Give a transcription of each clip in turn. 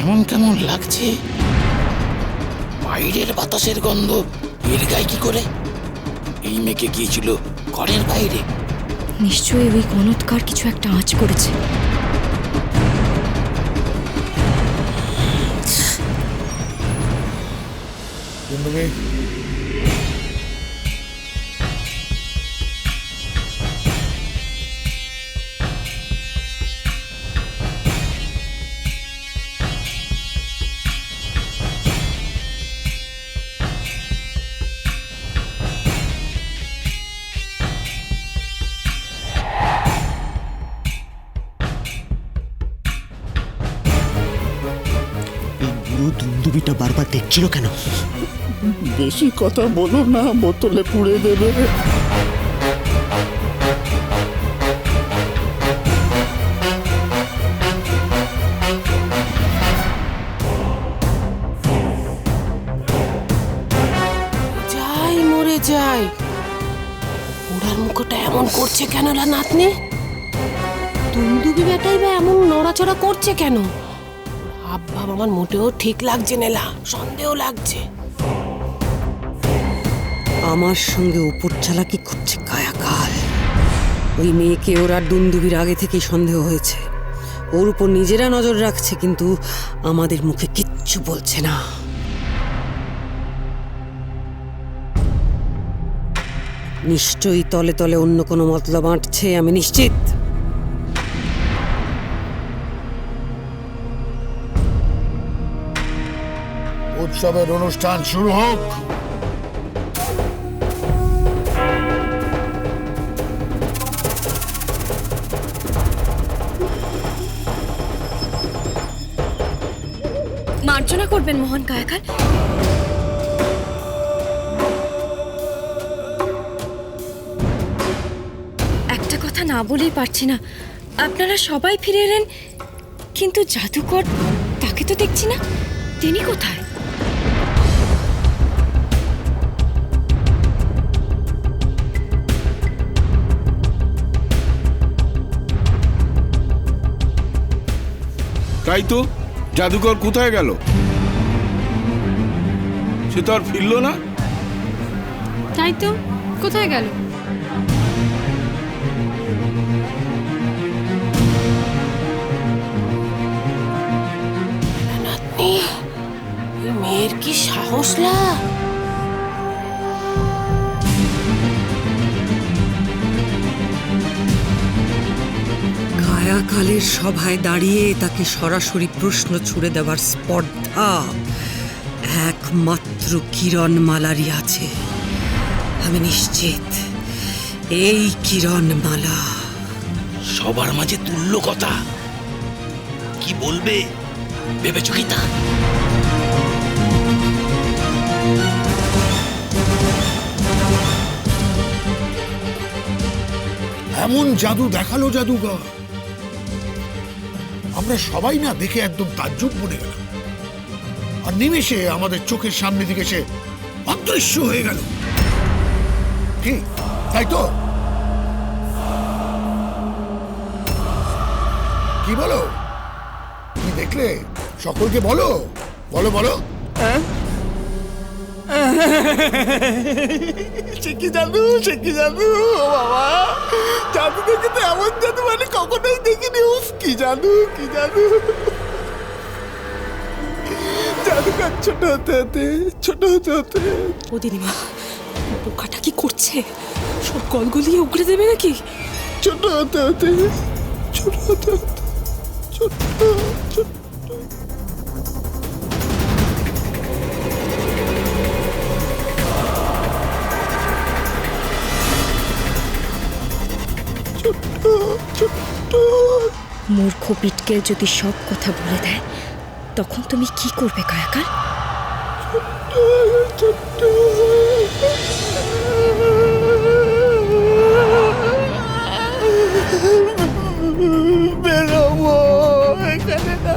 কেমন কেমন লাগছে। বাইরের বাতাসের গন্ধ এর গায়ে কি করে? এই মেয়েকে গিয়েছিল ঘরের বাইরে। নিশ্চয়ই ওই গণৎকার কিছু একটা আঁচ করেছে। এই বুড়ো দুন্দুবিটা বারবার দেখছিল কেন? বেশি কথা বলো না, বোতলে পুড়ে দেবে। যাই মরে যাই, ওরার মুখটা এমন করছে কেন লা নাতনি? দুন্দুবি বেটাই বা এমন নড়াচড়া করছে কেন? আব্বা আমার মোটেও ঠিক লাগছে নেলা, সন্দেহ লাগছে। আমার সঙ্গে উপর চালাকি করছে কায়াকাল। ওই মেয়েকে ওরা দুন্দুবির আগে থেকেই সন্দেহ হয়েছে। ওর উপর নিজেরা নজর রাখছে, কিন্তু আমাদের মুখে কিচ্ছু বলছে না। নিশ্চয়ই তলে তলে অন্য কোনো মতলব আঁটছে, আমি নিশ্চিত। উৎসবের অনুষ্ঠান শুরু হোক। মার্জনা করবেন মোহন কায়াকাল। একটা কথা না বলেই পারছি না, আপনারা সবাই ফিরে এলেন, কিন্তু জাদুকর তাকে তো দেখছি না। তিনি কোথায়? তাই তো, জাদুকর কোথায় গেল? সে তো আর ফিরল না। তাই তো, কোথায় গেল? নাতনি, ওই মেয়ের কি সাহস লা! কায়াকালের সভায় দাঁড়িয়ে তাকে সরাসরি প্রশ্ন ছুড়ে দেওয়ার স্পর্ধা একমাত্র কিরণমালারই আছে। আমি নিশ্চিত এই কিরণমালা। সবার মাঝে তুল্য কথা, কি বলবে ভেবেছো কি তা? এমন জাদু দেখালো জাদুঘর, আমরা সবাই না দেখে একদম তাজ্জব বনে গেলাম। আর নিমেষে আমাদের চোখের সামনে দিকে সে অদৃশ্য হয়ে গেল। কি তাই তো? কি বলো, কি দেখলে? সকলকে বলো, বলো বলো। সে কি জাদু, সে কি জাদু! ও বাবা, জাদু দেখে তো এমন জাদু মানে কখনোই দেখিনি। উফ, কি জাদু, কি জাদু! জাদুকার ছোট হতে হতে, ছোট হতে হতে। ও দিদিমা, পোকাটা কি করছে? সব গলগলিয়ে উগড়ে দেবে নাকি? ছোট হতে হতে, ছোট হতে হতে, ছোট ছোট। মূর্খ পিটকেল যদি সব কথা বলে দেয়, তখন তুমি কি করবে কায়াকাল? বেরোবো এখানে না।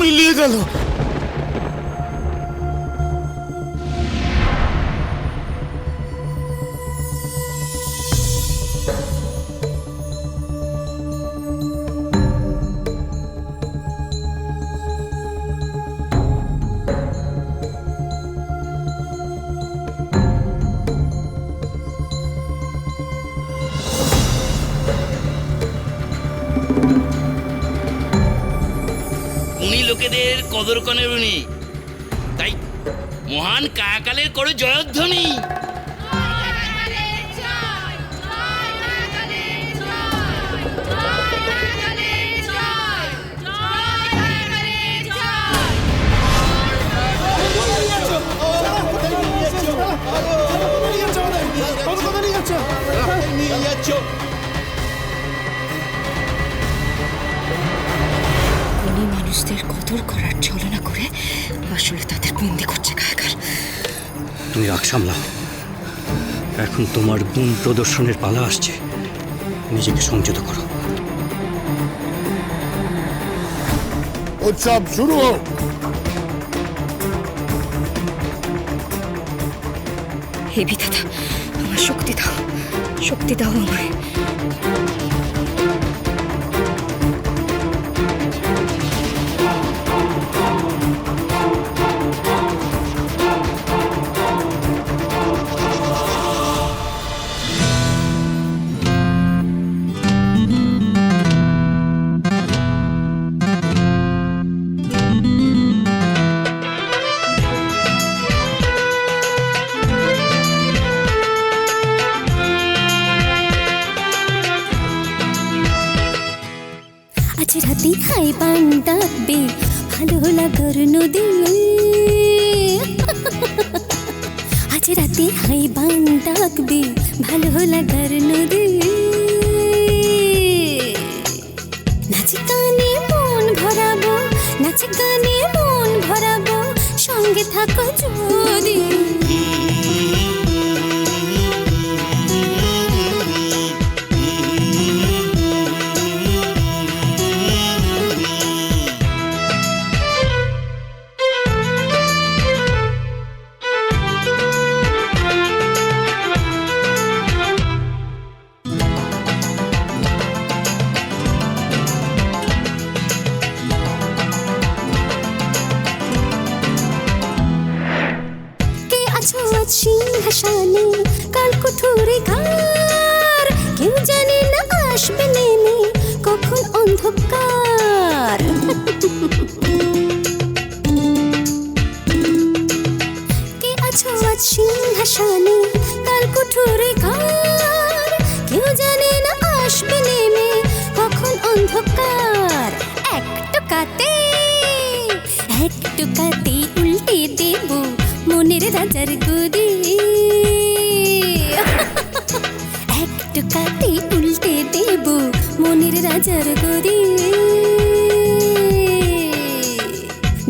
মিলিয়ে গেল। উনি লোকেদের কদর করেন উনি, তাই মহান কায়াকালের করে জয়ধ্বনি। উনি মানুষদের কদর করার ছলনা করে আসলে তাদের বন্দি করছে কায়াকার। তুমি রাগ সামলাও, এখন তোমার গুণ প্রদর্শনের পালা আসছে, নিজেকে সংযত করো। উৎসব শুরু হোক। হে বিধাতা, আমার শক্তি দাও, শক্তি দাও আমায়। আজ রাতে হাই পান ডাকবে ভালো লাগার নদী, আজ রাতে হাই পান ডাকবে ভালো লাগার নদী, নাচ গানে মন ভরাবো, নাচ গানে মন ভরাবো, সঙ্গে থাকো যদি। সিংহাসনে কাল কুঠুরে ঘর, কেউ জানে না আসবে নেমে কখন অন্ধকার। কে আছো আজ সিংহাসনে কাল কুঠুরে ঘর, কেউ জানে না আসবে নেমে কখন অন্ধকার। এক টোকাতে উল্টে দেব মনের রাজার গদি, এক টোকাতে উল্টে দেব মনের রাজার গদি।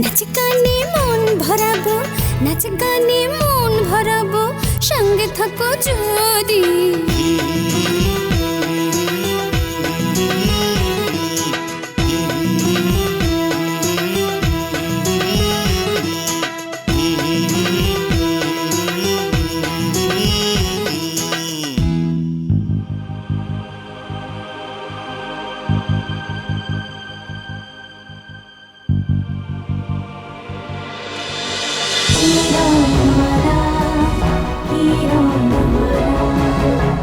নাচ গানে মন ভরাবো, নাচ গানে মন ভরাবো, সঙ্গে থাকো যদি।